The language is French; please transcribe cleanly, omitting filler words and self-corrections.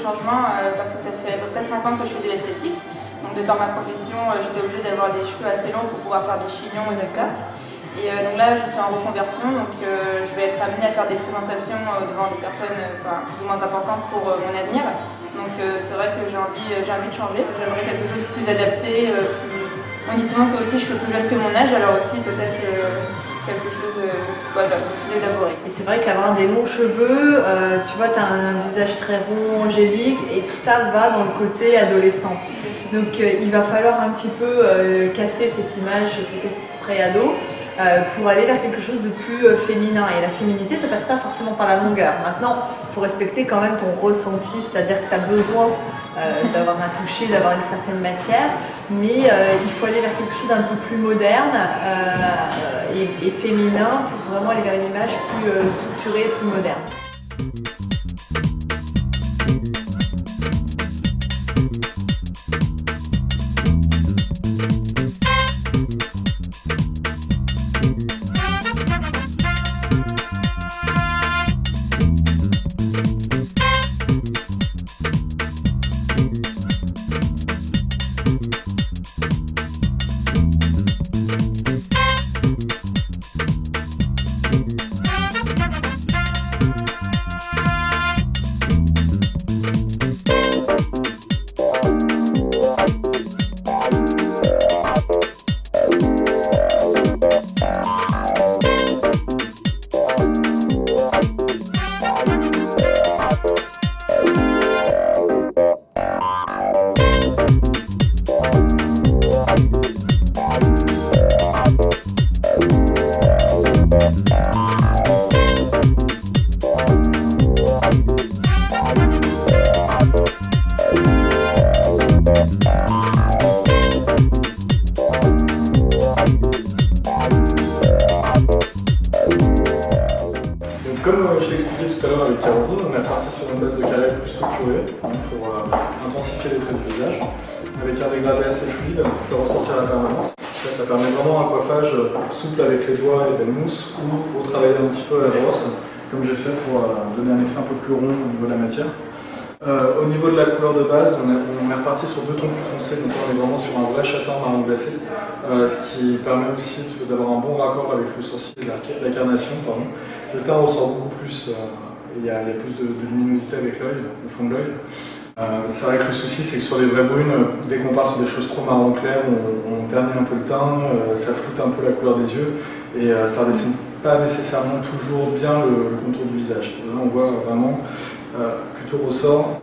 changement parce que ça fait à peu près 5 ans que je fais de l'esthétique. Donc de par ma profession, j'étais obligée d'avoir les cheveux assez longs pour pouvoir faire des chignons et tout ça. Et donc là, je suis en reconversion, donc je vais être amenée à faire des présentations devant des personnes plus ou moins importantes pour mon avenir. Donc c'est vrai que j'ai envie de changer. J'aimerais quelque chose de plus adapté. On dit souvent que aussi je suis plus jeune que mon âge, alors aussi peut-être quelque chose de plus élaboré. Et c'est vrai qu'avoir des longs cheveux, tu vois, tu as un visage très rond, angélique, et tout ça va dans le côté adolescent. Donc il va falloir un petit peu casser cette image peut-être pré-ado pour aller vers quelque chose de plus féminin. Et la féminité, ça passe pas forcément par la longueur. Maintenant, il faut respecter quand même ton ressenti, c'est-à-dire que tu as besoin d'avoir un toucher, d'avoir une certaine matière, mais il faut aller vers quelque chose d'un peu plus moderne et féminin pour vraiment aller vers une image plus structurée, plus moderne. Comme je l'ai expliqué tout à l'heure avec Caroline, on est parti sur une base de carré plus structurée pour intensifier les traits du visage, avec un dégradé assez fluide pour faire ressortir la permanence. Ça permet vraiment un coiffage souple avec les doigts et belle mousse, ou pour travailler un petit peu à la brosse, comme j'ai fait pour donner un effet un peu plus rond au niveau de la matière. Au niveau de la couleur de base, on est reparti sur 2 tons plus foncés, donc on est vraiment sur un vrai châtain marron glacé, ce qui permet aussi d'avoir un bon raccord avec le sourcil et la carnation. Le teint ressort beaucoup plus, il y a plus de luminosité avec l'œil, au fond de l'œil. C'est vrai que le souci, c'est que sur les vraies brunes, dès qu'on part sur des choses trop marron clair, on ternit un peu le teint, ça floute un peu la couleur des yeux, et ça ne dessine pas nécessairement toujours bien le contour du visage. Là, on voit vraiment que tout ressort.